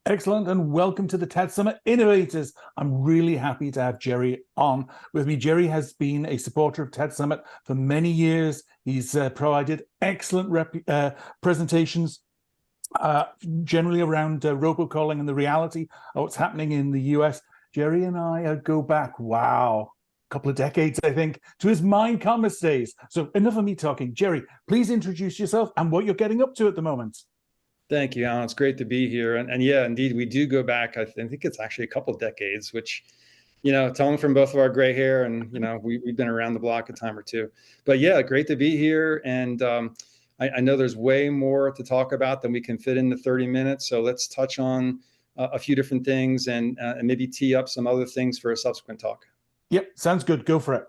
Excellent, and welcome to the TADSummit Innovators. I'm really happy to have Gerry on with me. Gerry has been a supporter of TADSummit for many years. He's provided excellent presentations, generally around robocalling and the reality of what's happening in the US. Gerry and I go back, wow, a couple of decades, I think, to his Mind Commerce days. So enough of me talking. Gerry, please introduce yourself and what you're getting up to at the moment. Thank you, Alan. It's great to be here. And yeah, indeed, we do go back. I think it's actually a couple of decades, which, telling from both of our gray hair and, we've been around the block a time or two. But yeah, great to be here. And I know there's way more to talk about than we can fit into 30 minutes. So let's touch on a few different things and maybe tee up some other things for a subsequent talk. Yep, sounds good. Go for it.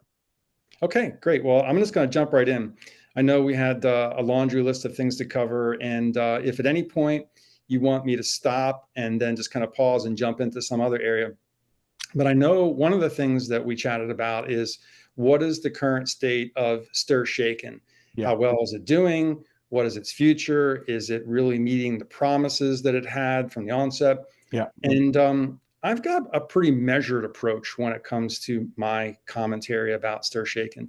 Okay, great. Well, I'm just going to jump right in. I know we had a laundry list of things to cover, and if at any point you want me to stop and then just kind of pause and jump into some other area. But I know one of the things that we chatted about is what is the current state of StirShaken? Yeah. How well is it doing? What is its future? Is it really meeting the promises that it had from the onset? Yeah. And I've got a pretty measured approach when it comes to my commentary about StirShaken.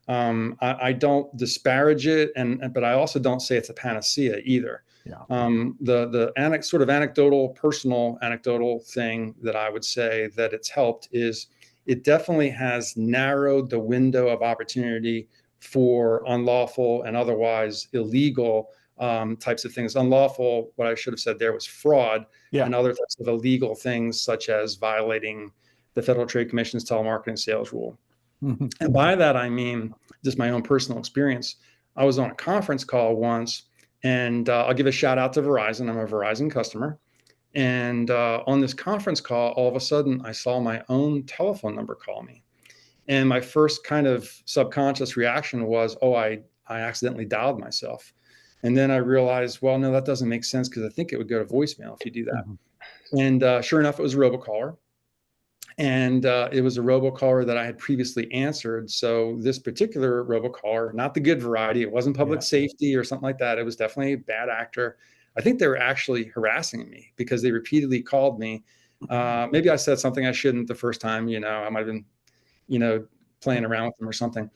I don't disparage it, but I also don't say it's a panacea either. Yeah. The sort of personal anecdotal thing that I would say that it's helped is it definitely has narrowed the window of opportunity for unlawful and otherwise illegal types of things. Unlawful, what I should have said there was fraud, and other types of illegal things such as violating the Federal Trade Commission's telemarketing sales rule. And by that, I mean, just my own personal experience. I was on a conference call once, and I'll give a shout out to Verizon. I'm a Verizon customer. And on this conference call, all of a sudden, I saw my own telephone number call me. And my first kind of subconscious reaction was, oh, I accidentally dialed myself. And then I realized, well, no, that doesn't make sense because I think it would go to voicemail if you do that. And sure enough, it was a robocaller. And it was a robocaller that I had previously answered. So this particular robocaller, not the good variety, it wasn't public safety or something like that. It was definitely a bad actor. I think they were actually harassing me because they repeatedly called me. Maybe I said something I shouldn't the first time, I might have been, playing around with them or something.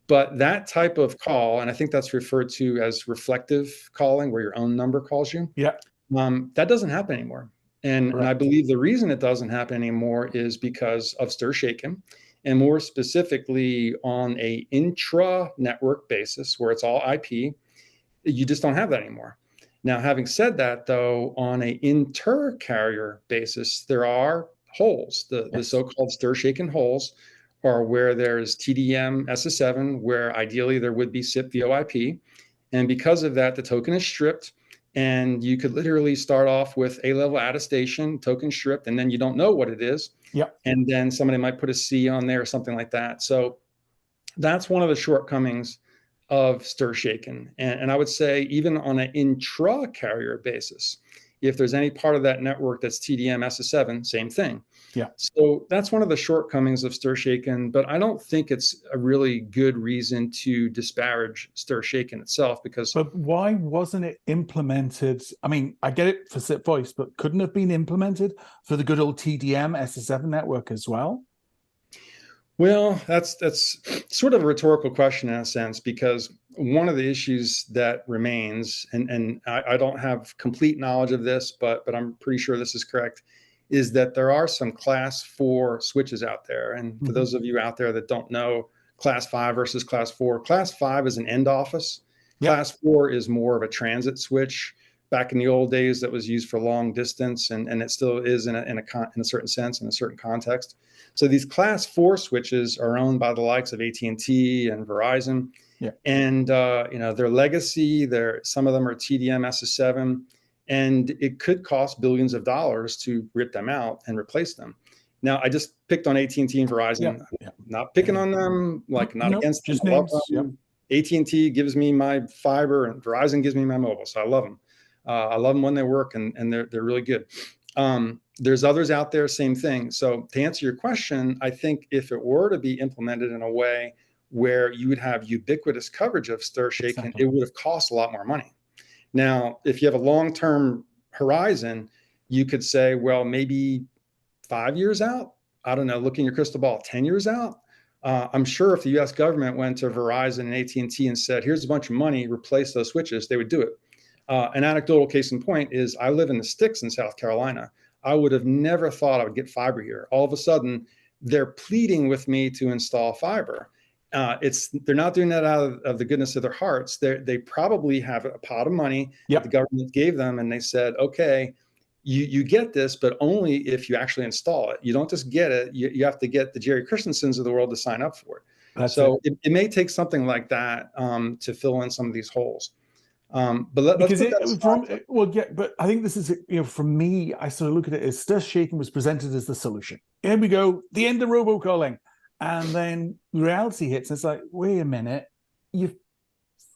But that type of call, and I think that's referred to as reflective calling, where your own number calls you. Yeah. That doesn't happen anymore. And I believe the reason it doesn't happen anymore is because of StirShaken, and more specifically on a intra-network basis where it's all IP. You just don't have that anymore. Now, having said that, though, on a inter-carrier basis, there are holes. The so-called StirShaken holes are where there's TDM SS7, where ideally there would be SIP VoIP. And because of that, the token is stripped. And you could literally start off with A-level attestation, token stripped, and then you don't know what it is. Yeah. And then somebody might put a C on there or something like that. So that's one of the shortcomings of StirShaken. And I would say even on an intra-carrier basis, if there's any part of that network that's TDM SS7, same thing. Yeah. So that's one of the shortcomings of StirShaken, but I don't think it's a really good reason to disparage StirShaken itself because. But why wasn't it implemented? I mean, I get it for SIP voice, but couldn't it have been implemented for the good old TDM SS7 network as well? Well, that's sort of a rhetorical question in a sense, because one of the issues that remains, and I don't have complete knowledge of this, but I'm pretty sure this is correct, is that there are some class 4 switches out there. And for those of you out there that don't know, class 5 versus class 4, class 5 is an end office. Class 4 is more of a transit switch. Back in the old days, that was used for long distance, and it still is in a certain sense, in a certain context. So these class 4 switches are owned by the likes of AT&T and Verizon. Yeah. And their legacy, some of them are TDM SS7, and it could cost billions of dollars to rip them out and replace them. Now, I just picked on AT&T and Verizon. Not picking on them, not against them. Just names. AT&T gives me my fiber, and Verizon gives me my mobile, so I love them. I love them when they work, and they're really good. There's others out there, same thing. So to answer your question, I think if it were to be implemented in a way where you would have ubiquitous coverage of StirShaken, it would have cost a lot more money. Now, if you have a long-term horizon, You could say, well, maybe 5 years out. I don't know. Look in your crystal ball. 10 years out. I'm sure if the U.S. government went to Verizon and AT&T and said, "Here's a bunch of money, replace those switches," they would do it. An anecdotal case in point is I live in the sticks in South Carolina. I would have never thought I would get fiber here. All of a sudden, they're pleading with me to install fiber. They're not doing that out of the goodness of their hearts. They probably have a pot of money that the government gave them, and they said, "Okay, you get this, but only if you actually install it. You don't just get it. You have to get the Gerry Christensens of the world to sign up for it." So it may take something like that to fill in some of these holes. But let's put that aside. But I think this is, for me, I sort of look at it as Stir Shaken was presented as the solution. Here we go, the end of robocalling. And then reality hits. And it's like, wait a minute, you've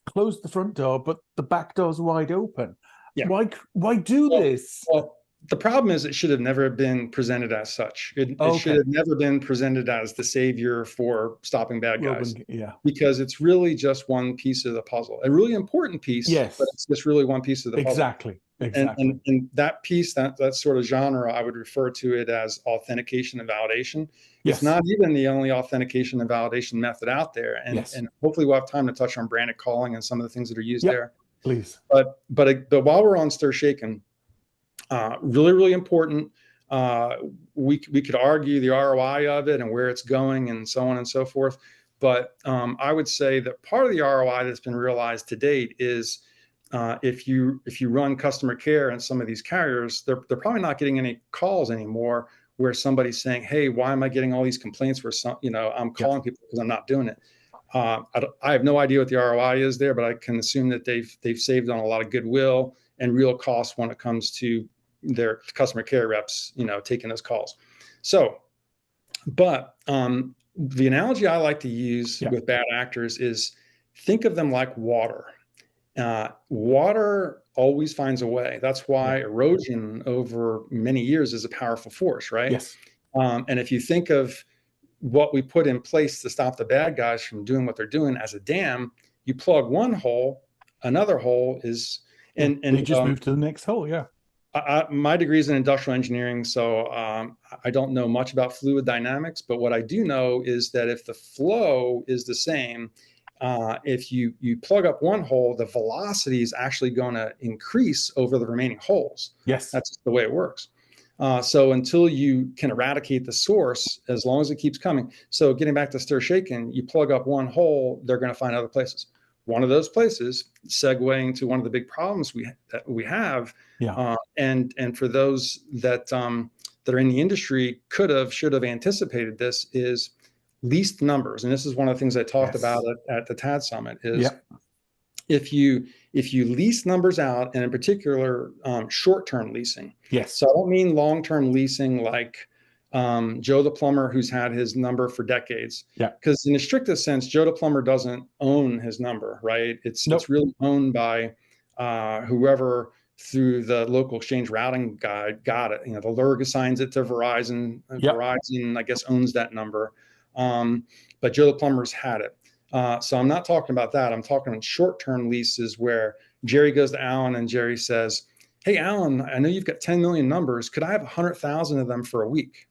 closed the front door, but the back door's wide open. Yeah. Why do this? Well, the problem is it should have never been presented as such. It should have never been presented as the savior for stopping bad guys. Because it's really just one piece of the puzzle, a really important piece, but it's just really one piece of the puzzle. Exactly. And that piece, that sort of genre, I would refer to it as authentication and validation. It's not even the only authentication and validation method out there. And hopefully we'll have time to touch on branded calling and some of the things that are used there. Please. But while we're on Stir Shaken, really, really important. We could argue the ROI of it and where it's going and so on and so forth. But I would say that part of the ROI that's been realized to date is if you run customer care in some of these carriers, they're probably not getting any calls anymore where somebody's saying, "Hey, why am I getting all these complaints where I'm calling people because I'm not doing it." I have no idea what the ROI is there, but I can assume that they've saved on a lot of goodwill and real costs when it comes to their customer care reps, taking those calls. So, but the analogy I like to use with bad actors is think of them like water. Water always finds a way. That's why erosion over many years is a powerful force, right? Yes. And if you think of what we put in place to stop the bad guys from doing what they're doing as a dam, you plug one hole, another hole is, and they just move to the next hole. Yeah. My degree is in industrial engineering, so I don't know much about fluid dynamics, but what I do know is that if the flow is the same, if you plug up one hole, the velocity is actually going to increase over the remaining holes. Yes. That's just the way it works. So until you can eradicate the source, as long as it keeps coming. So getting back to Stir Shaken, you plug up one hole, they're going to find other places. One of those places, segueing to one of the big problems that we have, and for those that are in the industry should have anticipated this, is leased numbers. And this is one of the things I talked about at the TADSummit is if you lease numbers out, and in particular short-term leasing. Yes. So I don't mean long-term leasing like Joe the plumber who's had his number for decades. Yeah. Because in the strictest sense, Joe the plumber doesn't own his number, right? It's really owned by whoever through the local exchange routing guide got it. The LURG assigns it to Verizon. Verizon, I guess, owns that number. But Joe the plumber's had it. So I'm not talking about that. I'm talking about short-term leases where Gerry goes to Alan and Gerry says, "Hey, Alan, I know you've got 10 million numbers. Could I have 100,000 of them for a week?"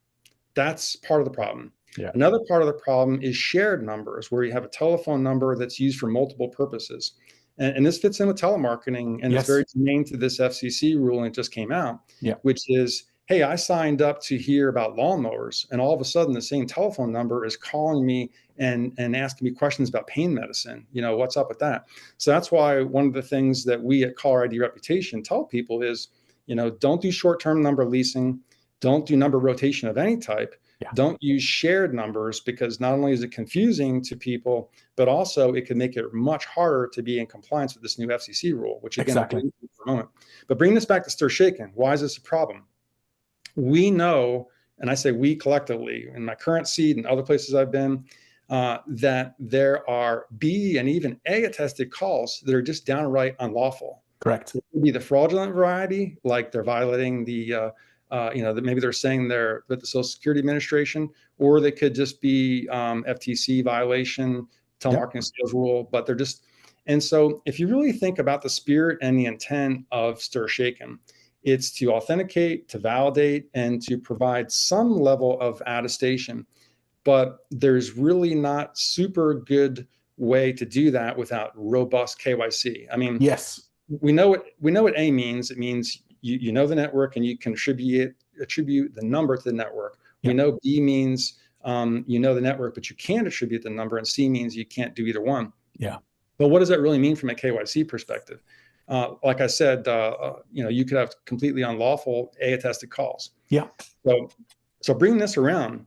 That's part of the problem. Yeah. Another part of the problem is shared numbers, where you have a telephone number that's used for multiple purposes. And this fits in with telemarketing, and it's very germane to this FCC ruling that just came out, which is, hey, I signed up to hear about lawnmowers, and all of a sudden the same telephone number is calling me and asking me questions about pain medicine. What's up with that? So that's why one of the things that we at Caller ID Reputation tell people is, don't do short-term number leasing. Don't do number rotation of any type. Don't use shared numbers, because not only is it confusing to people, but also it can make it much harder to be in compliance with this new FCC rule, which again, I'll get into for a moment. But bringing this back to Stir Shaken, why is this a problem? We know, and I say we collectively, in my current seat and other places I've been, that there are B and even A attested calls that are just downright unlawful. Correct. It could be the fraudulent variety, like they're violating the that maybe they're saying they're with the Social Security Administration, or they could just be FTC violation, telemarketing sales rule, but they're just, and so if you really think about the spirit and the intent of Stir Shaken, It's to authenticate, to validate, and to provide some level of attestation. But there's really not super good way to do that without robust KYC. I mean, Yes. we know what A means. It means you know the network and you can attribute the number to the network. Yeah. We know B means you know the network, but you can't attribute the number, and C means you can't do either one. Yeah. But what does that really mean from a KYC perspective? Like I said, you could have completely unlawful A-attested calls. Yeah. So bringing this around,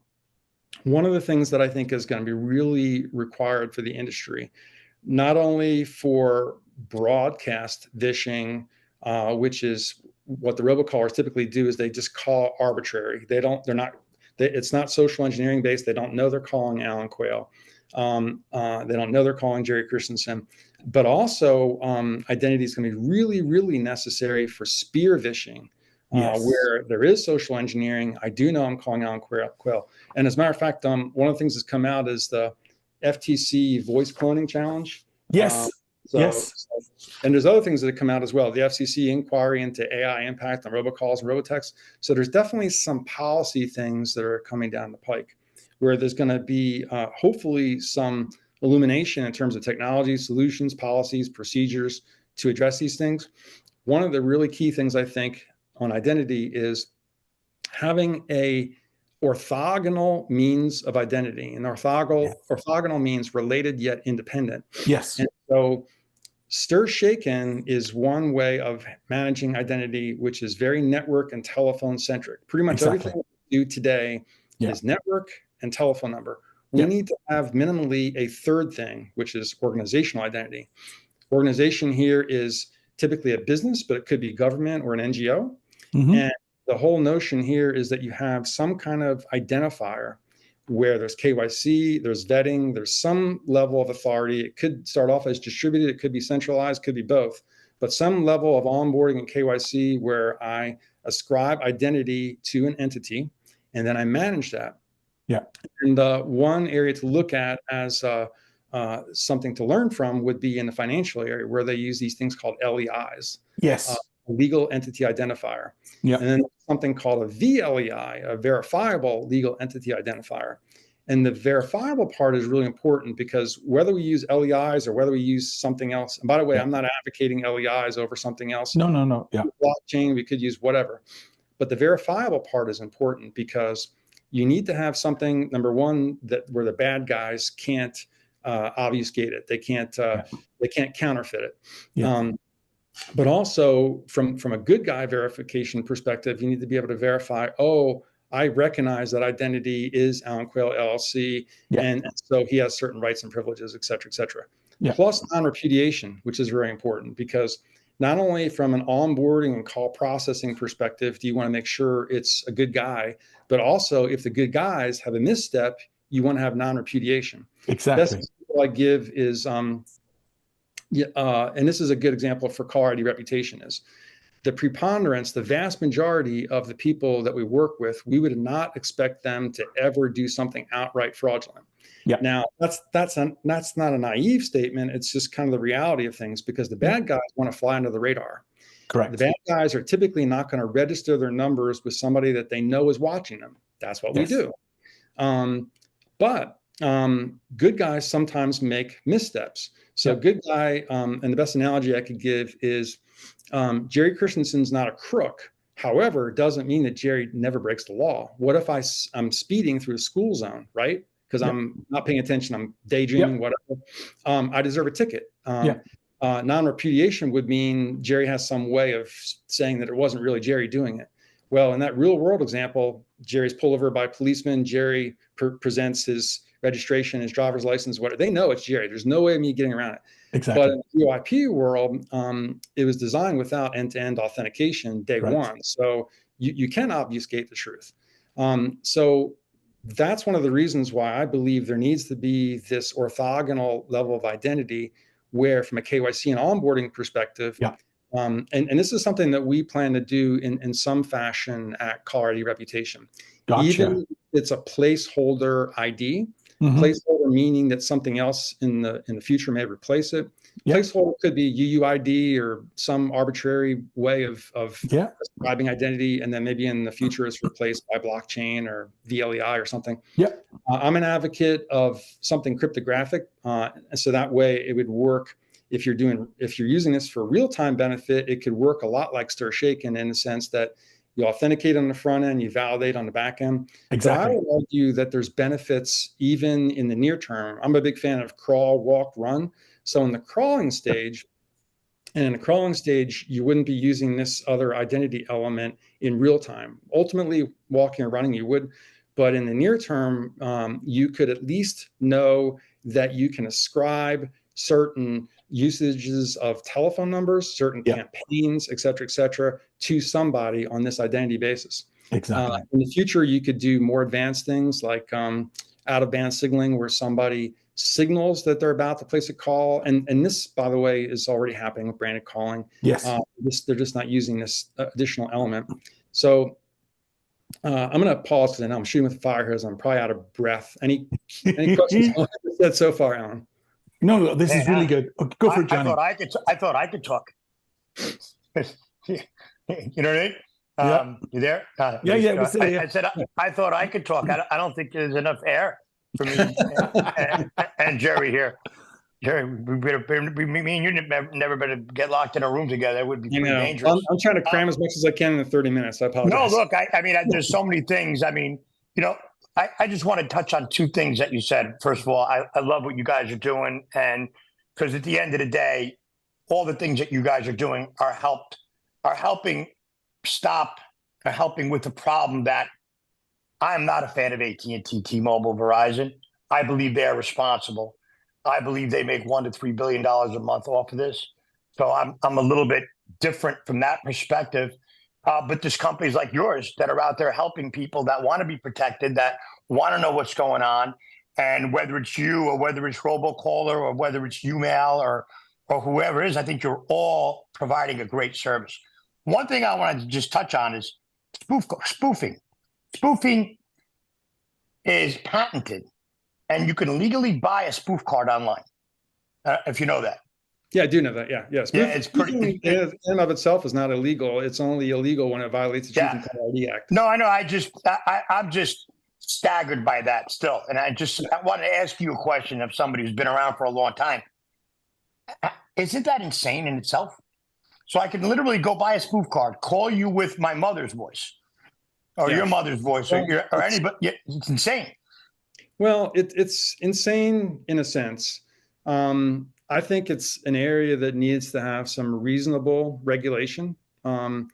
one of the things that I think is going to be really required for the industry, not only for broadcast vishing, which is what the robocallers typically do, is they just call arbitrary. It's not social engineering based. They don't know they're calling Alan Quayle. They don't know they're calling Gerry Christensen. But also, identity is going to be really, really necessary for spear vishing, Yes. where there is social engineering. I do know I'm calling Alan Quayle. And as a matter of fact, one of the things that's come out is the FTC voice cloning challenge. Yes. Yes. And there's other things that have come out as well. The FCC inquiry into AI impact on robocalls and robotext. So there's definitely some policy things that are coming down the pike, where there's going to be hopefully some illumination in terms of technology, solutions, policies, procedures to address these things. One of the really key things I think on identity is having a orthogonal means of identity. And orthogonal means related yet independent. Yes. And so stir shaken is one way of managing identity, which is very network and telephone centric. Pretty much everything we do today is network and telephone number. We need to have minimally a third thing, which is organizational identity. Organization here is typically a business, but it could be government or an NGO. Mm-hmm. And the whole notion here is that you have some kind of identifier where there's KYC, there's vetting, there's some level of authority. It could start off as distributed, it could be centralized, could be both, but some level of onboarding and KYC where I ascribe identity to an entity and then I manage that. Yeah. And one area to look at as something to learn from would be in the financial area, where they use these things called LEIs. Yes. Legal entity identifier. Yeah. And then something called a VLEI, a verifiable legal entity identifier. And the verifiable part is really important because whether we use LEIs or whether we use something else, and by the way, I'm not advocating LEIs over something else. No. Yeah. Blockchain, we could use whatever. But the verifiable part is important because you need to have something, number one, that where the bad guys can't obfuscate it. They can't counterfeit it. Yeah. But also from a good guy verification perspective, you need to be able to verify, oh, I recognize that identity is Alan Quayle LLC, and so he has certain rights and privileges, et cetera, et cetera. Yeah. Plus non-repudiation, which is very important because not only from an onboarding and call processing perspective, do you want to make sure it's a good guy, but also if the good guys have a misstep, you want to have non-repudiation. Exactly. Best example I give is, and this is a good example for caller ID reputation, is the preponderance, the vast majority of the people that we work with, we would not expect them to ever do something outright fraudulent. Yeah. Now, that's not a naive statement. It's just kind of the reality of things because the bad guys want to fly under the radar. Correct. The bad guys are typically not going to register their numbers with somebody that they know is watching them. That's what we do. But good guys sometimes make missteps. So good guy, and the best analogy I could give is Gerry Christensen's not a crook. However, it doesn't mean that Gerry never breaks the law. What if I'm speeding through a school zone, right? Because I'm not paying attention, I'm daydreaming, whatever. I deserve a ticket. Non-repudiation would mean Gerry has some way of saying that it wasn't really Gerry doing it. Well, in that real world example, Gerry's pulled over by a policeman. Gerry presents his registration, his driver's license, whatever. They know it's Gerry. There's no way of me getting around it. Exactly. But in the VoIP world, it was designed without end-to-end authentication day one. So you can obfuscate the truth. So that's one of the reasons why I believe there needs to be this orthogonal level of identity where from a KYC and onboarding perspective, and this is something that we plan to do in some fashion at Caller ID Reputation. Gotcha. Even if it's a placeholder ID, Mhm. Placeholder meaning that something else in the future may replace it. Yep. Placeholder could be UUID or some arbitrary way of Yeah. describing identity, and then maybe in the future it's replaced by blockchain or VLEI or something. Yep. I'm an advocate of something cryptographic, so that way it would work. If you're using this for real-time benefit, it could work a lot like stir shaken in the sense that you authenticate on the front end, you validate on the back end. Exactly. But I would argue that there's benefits even in the near term. I'm a big fan of crawl, walk, run. So in the crawling stage, you wouldn't be using this other identity element in real time. Ultimately, walking or running, you would. But in the near term, you could at least know that you can ascribe certain usages of telephone numbers, certain campaigns, et cetera, to somebody on this identity basis. Exactly. In the future, you could do more advanced things like out-of-band signaling, where somebody signals that they're about to place a call. And this, by the way, is already happening with branded calling. Yes. They're just not using this additional element. So I'm going to pause because I know I'm shooting with a fire hose. I'm probably out of breath. Any questions on what I said so far, Alan? No, this is really good. Go for it, Johnny. I thought I could talk. You know what I mean? Yeah. You there? Yeah. I said I thought I could talk. I don't think there's enough air for me and Gerry here. Gerry, me and you never better get locked in a room together. It would be pretty dangerous. I'm trying to cram as much as I can in 30 minutes. I apologize. No, look, I mean, there's so many things. I mean, I just want to touch on two things that you said. First of all, I love what you guys are doing. And because at the end of the day, all the things that you guys are doing are helping with the problem that I'm not a fan of AT&T, T-Mobile, Verizon. I believe they're responsible. I believe they make $1 to $3 billion a month off of this. So I'm a little bit different from that perspective. But there's companies like yours that are out there helping people that want to be protected, that want to know what's going on. And whether it's you or whether it's Robocaller or whether it's YouMail or whoever it is, I think you're all providing a great service. One thing I wanted to just touch on is spoofing. Spoofing is patented, and you can legally buy a spoof card online, if you know that. Yeah, I do know that. Yeah. It's pretty. In and of itself is not illegal. It's only illegal when it violates the Truth and Caller ID Act. No, I know. I'm just staggered by that still, and I wanted to ask you a question of somebody who's been around for a long time. Isn't that insane in itself? So I can literally go buy a spoof card, call you with my mother's voice, or your mother's voice, or anybody. It's insane. Well, it's insane in a sense. I think it's an area that needs to have some reasonable regulation. I'm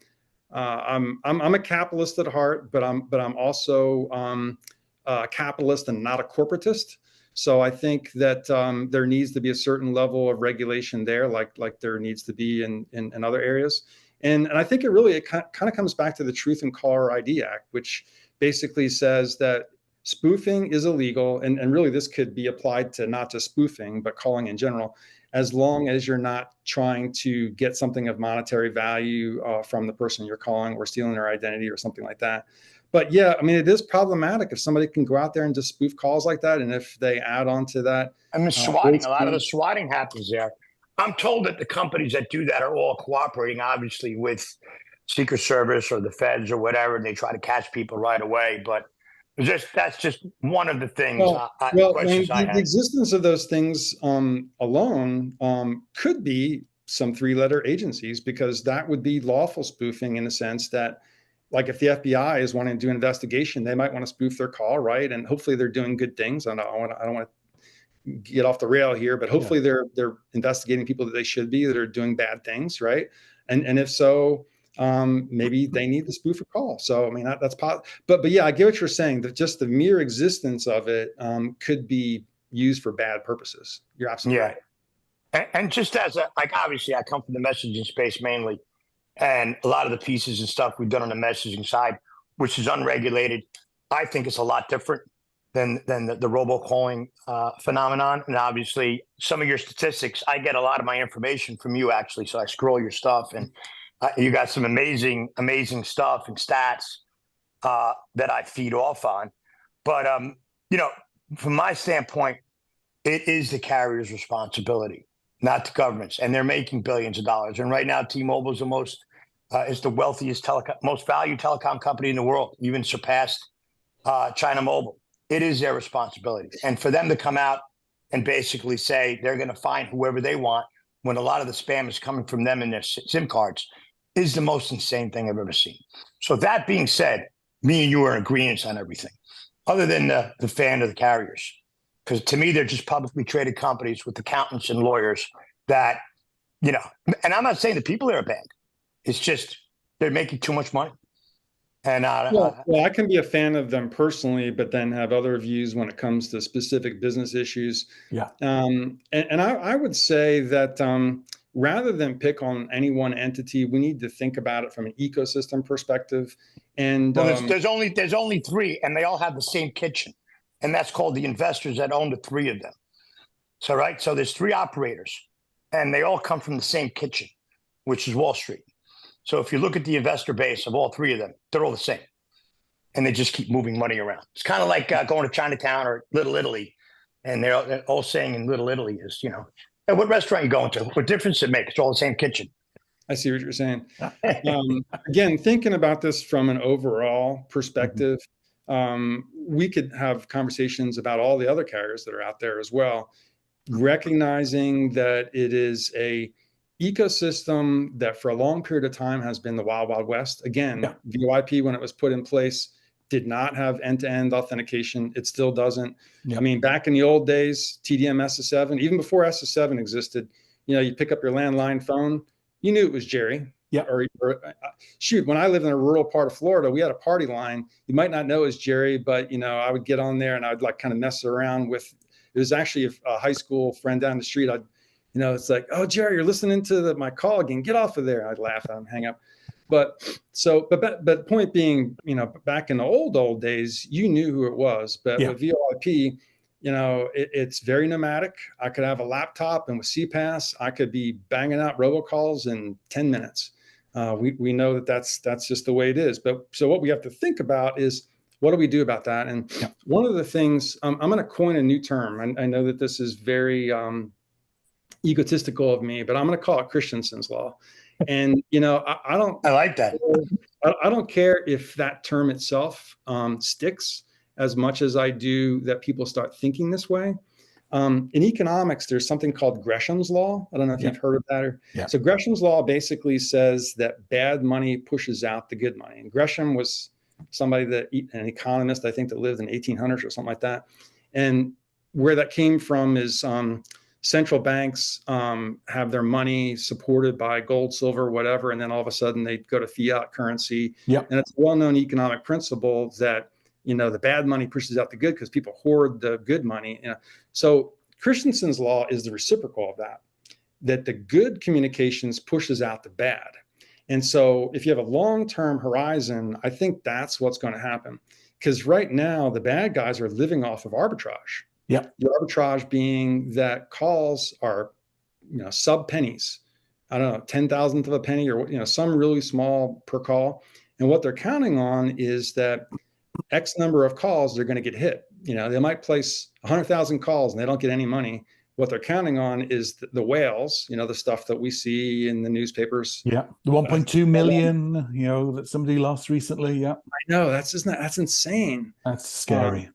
a capitalist at heart, but I'm also a capitalist and not a corporatist. So I think that there needs to be a certain level of regulation there, like there needs to be in other areas. And I think it kind of comes back to the Truth and Caller ID Act, which basically says that spoofing is illegal, and really this could be applied to not just spoofing, but calling in general, as long as you're not trying to get something of monetary value from the person you're calling or stealing their identity or something like that. But yeah, I mean, it is problematic if somebody can go out there and just spoof calls like that, and if they add on to that. I mean, swatting, a lot of the swatting happens there. I'm told that the companies that do that are all cooperating, obviously, with Secret Service or the feds or whatever, and they try to catch people right away. But that's just one of the things. The existence of those things alone could be some three-letter agencies, because that would be lawful spoofing in the sense that, like, if the FBI is wanting to do an investigation, they might want to spoof their call, right? And hopefully they're doing good things. I don't want to get off the rail here, but hopefully they're investigating people that they should be, that are doing bad things, right? And if so, maybe they need to spoof a call. So I mean, that's but yeah, I get what you're saying, that just the mere existence of it could be used for bad purposes. You're absolutely right. And just as obviously I come from the messaging space mainly, and a lot of the pieces and stuff we've done on the messaging side, which is unregulated, I think it's a lot different than the robocalling phenomenon. And obviously some of your statistics, I get a lot of my information from you actually. So I scroll your stuff, and you got some amazing stuff and stats that I feed off on. But, from my standpoint, it is the carrier's responsibility, not the government's, and they're making billions of dollars. And right now, T-Mobile is is the wealthiest most valued telecom company in the world, even surpassed China Mobile. It is their responsibility, and for them to come out and basically say they're going to find whoever they want when a lot of the spam is coming from them and their SIM cards is the most insane thing I've ever seen. So that being said, me and you are in agreement on everything, other than the fan of the carriers. Because to me, they're just publicly traded companies with accountants and lawyers that, and I'm not saying the people there are bad. It's just they're making too much money. And well, I can be a fan of them personally, but then have other views when it comes to specific business issues. Yeah. And I would say that rather than pick on any one entity, we need to think about it from an ecosystem perspective. And there's only three, and they all have the same kitchen, and that's called the investors that own the three of them. So there's three operators, and they all come from the same kitchen, which is Wall Street. So if you look at the investor base of all three of them, they're all the same, and they just keep moving money around. It's kind of like going to Chinatown or Little Italy, and they're all saying in Little Italy is, hey, what restaurant you going to? What difference it make? It's all the same kitchen. I see what you're saying. Again, thinking about this from an overall perspective, we could have conversations about all the other carriers that are out there as well, recognizing that it is a ecosystem that for a long period of time has been the wild, wild west. Again, VoIP, when it was put in place, did not have end-to-end authentication. It still doesn't. I mean, back in the old days, TDM SS7, even before SS7 existed, you pick up your landline phone, you knew it was Gerry. Yeah. Or shoot, when I lived in a rural part of Florida, we had a party line. You might not know it was Gerry, but I would get on there and I'd kind of mess around with. It was actually a high school friend down the street. It's like, oh, Gerry, you're listening to my call again. Get off of there. I'd laugh at him, hang up. But point being, back in the old days, you knew who it was. But with VoIP, it's very nomadic. I could have a laptop, and with CPaaS, I could be banging out robocalls in 10 minutes. We know that's just the way it is. But so what we have to think about is, what do we do about that? And one of the things, I'm going to coin a new term. I know that this is very egotistical of me, but I'm going to call it Christensen's law. And I like that. I don't care if that term itself sticks as much as I do that people start thinking this way. In economics, there's something called Gresham's law. I don't know if you've heard of that. So Gresham's law basically says that bad money pushes out the good money. And Gresham was somebody an economist, I think, that lived in 1800s or something like that. And where that came from is central banks have their money supported by gold, silver, whatever, and then all of a sudden they go to fiat currency. And it's a well-known economic principle that the bad money pushes out the good because people hoard the good money. So Christensen's law is the reciprocal of that the good communications pushes out the bad. And so if you have a long-term horizon, I think that's what's going to happen. Because right now, the bad guys are living off of arbitrage. The arbitrage being that calls are, sub pennies. I don't know, 10,000th of a penny or, some really small per call. And what they're counting on is that X number of calls, they're going to get hit. They might place 100,000 calls and they don't get any money. What they're counting on is the whales, the stuff that we see in the newspapers. The 1.2 million, that somebody lost recently. I know that's insane. That's scary.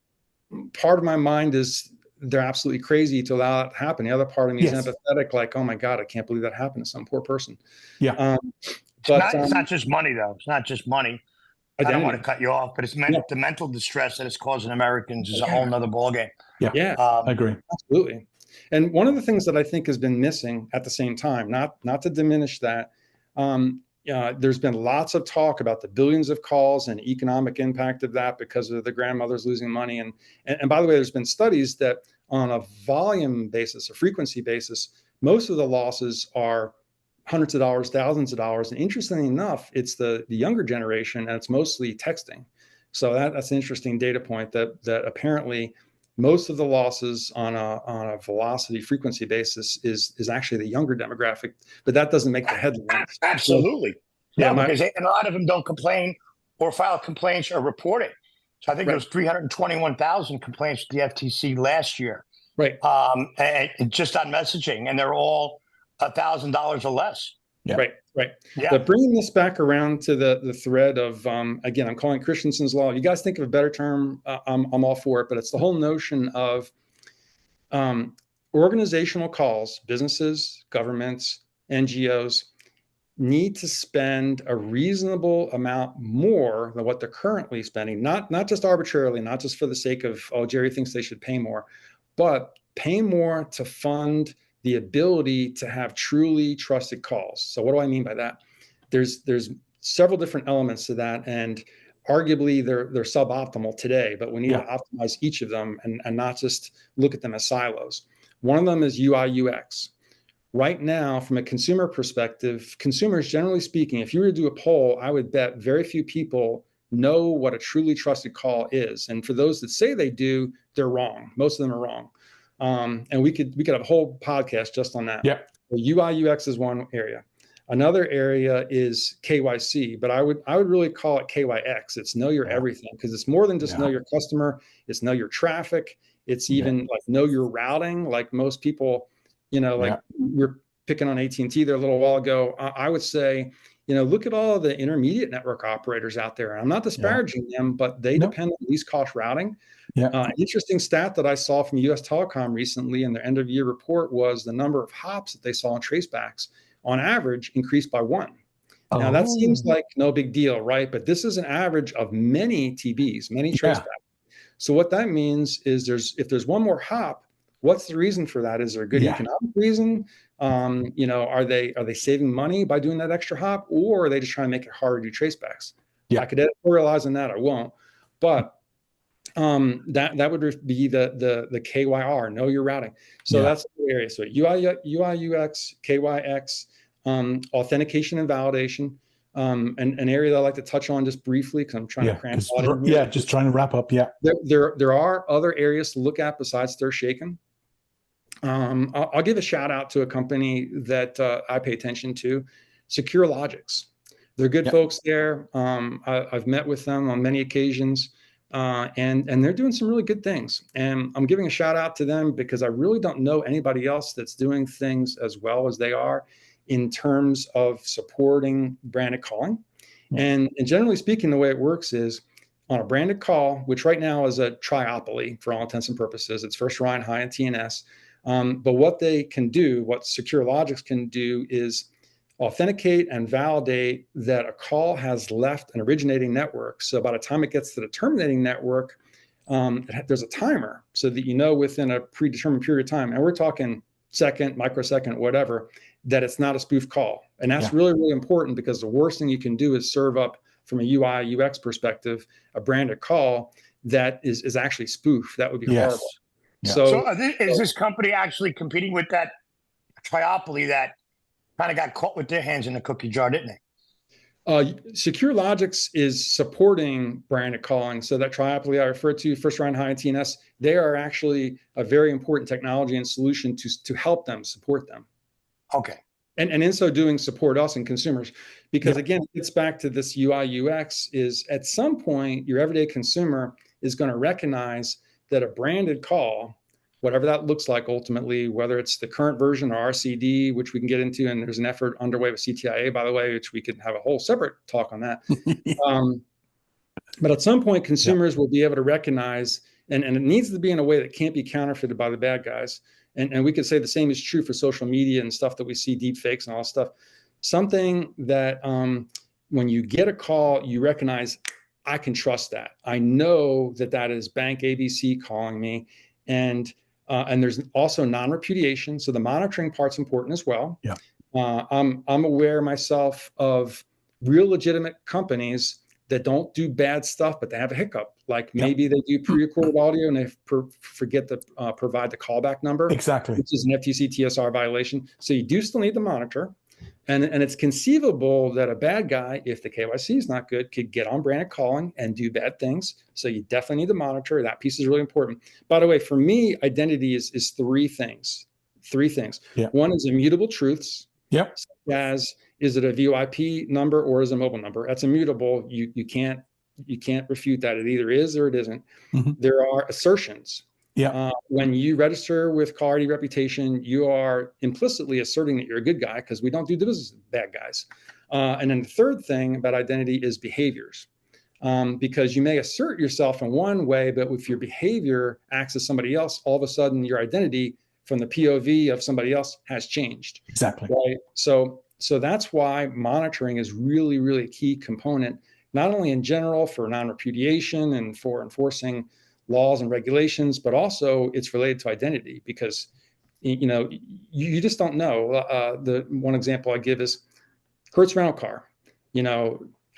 Part of my mind is they're absolutely crazy to allow that to happen. The other part of me is empathetic, like, oh my God, I can't believe that happened to some poor person. It's not just money, though. It's not just money. Identity. I don't want to cut you off, but it's the mental distress that it's causing Americans is a whole nother ballgame. I agree. Absolutely. And one of the things that I think has been missing at the same time, not to diminish that, there's been lots of talk about the billions of calls and economic impact of that because of the grandmothers losing money. And by the way, there's been studies that on a volume basis, a frequency basis, most of the losses are hundreds of dollars, thousands of dollars. And interestingly enough, it's the younger generation, and it's mostly texting. So that's an interesting data point that apparently most of the losses on a velocity frequency basis is actually the younger demographic, but that doesn't make the headlines. Absolutely. Because a lot of them don't complain or file complaints or report it. So I think there was 321,000 complaints with the FTC last year. Right. And just on messaging, and they're all $1,000 or less. Yeah. Right. Yeah. But bringing this back around to the thread of, again, I'm calling Christensen's law. You guys think of a better term, I'm all for it, but it's the whole notion of organizational calls, businesses, governments, NGOs need to spend a reasonable amount more than what they're currently spending, not just arbitrarily, not just for the sake of, oh, Gerry thinks they should pay more, but pay more to fund the ability to have truly trusted calls. So what do I mean by that? There's several different elements to that, and arguably they're suboptimal today, but we need to optimize each of them and not just look at them as silos. One of them is UI UX. Right now, from a consumer perspective, consumers, generally speaking, if you were to do a poll, I would bet very few people know what a truly trusted call is. And for those that say they do, they're wrong. Most of them are wrong. And we could have a whole podcast just on that. Yeah. UI UX is one area. Another area is KYC, but I would really call it KYX. It's know your everything, because it's more than just know your customer. It's know your traffic. It's even like know your routing. Like most people, we're picking on AT&T there a little while ago. I would say, look at all of the intermediate network operators out there. I'm not disparaging them, but they depend on least cost routing. An interesting stat that I saw from US Telecom recently in their end of year report was the number of hops that they saw in tracebacks on average increased by 1. Now that seems like no big deal, right? But this is an average of many TBs, many tracebacks. So what that means is if there's one more hop, what's the reason for that? Is there a good economic reason? Are they saving money by doing that extra hop, or are they just trying to make it harder to do tracebacks? I could editorialize on that. I won't, but that would be the KYR, know your routing. So that's the area. So UI UX, KYX, authentication and validation. An area that I like to touch on just briefly because I'm trying to cram a lot in here. Just trying to wrap up. There are other areas to look at besides They're Shaken. I'll give a shout out to a company that I pay attention to, Secure Logics. They're good folks there. I've met with them on many occasions, and they're doing some really good things. And I'm giving a shout out to them because I really don't know anybody else that's doing things as well as they are in terms of supporting branded calling. And generally speaking, the way it works is on a branded call, which right now is a triopoly for all intents and purposes. It's first line, high, and TNS. But what they can do, what Secure Logics can do, is authenticate and validate that a call has left an originating network. So by the time it gets to the terminating network, there's a timer so that within a predetermined period of time, and we're talking second, microsecond, whatever, that it's not a spoof call. And that's really, really important, because the worst thing you can do is serve up, from a UI UX perspective, a branded call that is actually spoof. That would be horrible. So is this company actually competing with that triopoly that kind of got caught with their hands in the cookie jar, didn't they? Secure Logics is supporting branded calling. So that triopoly I referred to, first line, high, and TNS, they are actually a very important technology and solution to help them, support them. Okay. And in so doing, support us and consumers. Because again, it gets back to this UI UX is at some point, your everyday consumer is going to recognize that a branded call, whatever that looks like ultimately, whether it's the current version or RCD, which we can get into, and there's an effort underway with CTIA, by the way, which we could have a whole separate talk on that. But at some point, consumers will be able to recognize, and it needs to be in a way that can't be counterfeited by the bad guys. And we could say the same is true for social media and stuff that we see, deep fakes and all that stuff. Something that when you get a call, you recognize, I can trust that. I know that is Bank ABC calling me. And there's also non-repudiation. So the monitoring part's important as well. I'm aware myself of real legitimate companies that don't do bad stuff, but they have a hiccup. Like maybe they do pre-recorded audio and they forget to provide the callback number. Exactly. Which is an FTC TSR violation. So you do still need to monitor. And it's conceivable that a bad guy, if the KYC is not good, could get on branded calling and do bad things. So you definitely need to monitor. That piece is really important. By the way, for me, identity is three things. One is immutable truths. Such as, is it a VoIP number or is it a mobile number? That's immutable. You can't You can't refute that. It either is or it isn't. Mhm. There are assertions. Yeah. When you register with Call ID Reputation, you are implicitly asserting that you're a good guy, because we don't do business with bad guys. And then the third thing about identity is behaviors. Because you may assert yourself in one way, but if your behavior acts as somebody else, all of a sudden your identity from the POV of somebody else has changed. Exactly. Right. So that's why monitoring is really, really a key component, not only in general for non-repudiation and for enforcing laws and regulations, but also it's related to identity, because you just don't know. The one example I give is Kurt's rental car.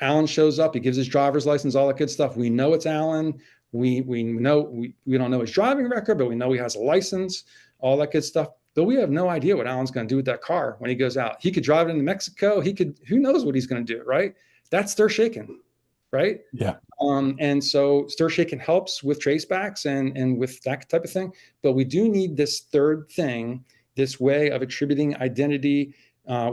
Alan shows up, he gives his driver's license, all that good stuff. We know it's Alan. We know we don't know his driving record, but we know he has a license, all that good stuff. But we have no idea what Alan's going to do with that car when he goes out. He could drive it into Mexico. Who knows what he's going to do, right? That's stir shaking, right? Yeah. And so stir shaking helps with tracebacks and with that type of thing. But we do need this third thing, this way of attributing identity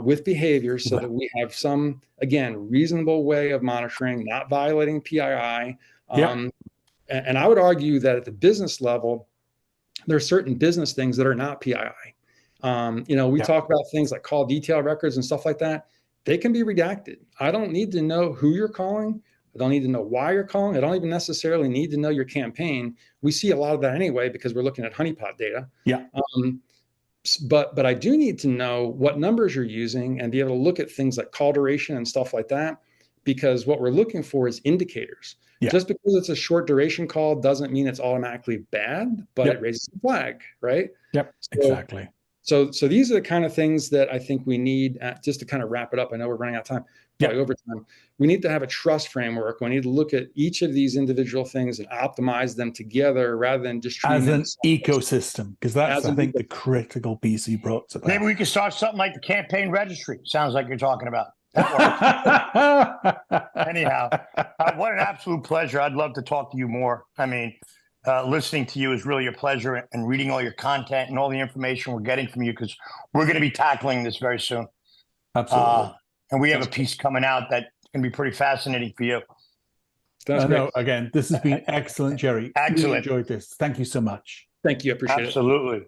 with behavior, so that we have some, again, reasonable way of monitoring, not violating PII. And I would argue that at the business level, there are certain business things that are not PII. We talk about things like call detail records and stuff like that. They can be redacted. I don't need to know who you're calling. I don't need to know why you're calling. I don't even necessarily need to know your campaign. We see a lot of that anyway, because we're looking at honeypot data. Yeah. But I do need to know what numbers you're using and be able to look at things like call duration and stuff like that, because what we're looking for is indicators. Yeah. Just because it's a short duration call doesn't mean it's automatically bad, but it raises a flag, right? Yep, exactly. So these are the kind of things that I think we need, just to kind of wrap it up. I know we're running out of time, probably over time. We need to have a trust framework. We need to look at each of these individual things and optimize them together, rather than just treating as an ecosystem, because that's, I think, the critical piece you brought about. Maybe we could start something like the campaign registry. Sounds like you're talking about. That works. Anyhow, what an absolute pleasure. I'd love to talk to you more. I mean, listening to you is really a pleasure, and reading all your content and all the information we're getting from you, because we're going to be tackling this very soon. Absolutely. And we have a piece coming out that's going to be pretty fascinating for you. No, again, this has been excellent, Gerry. Excellent. Really enjoyed this. Thank you so much. Thank you. I appreciate it. Absolutely.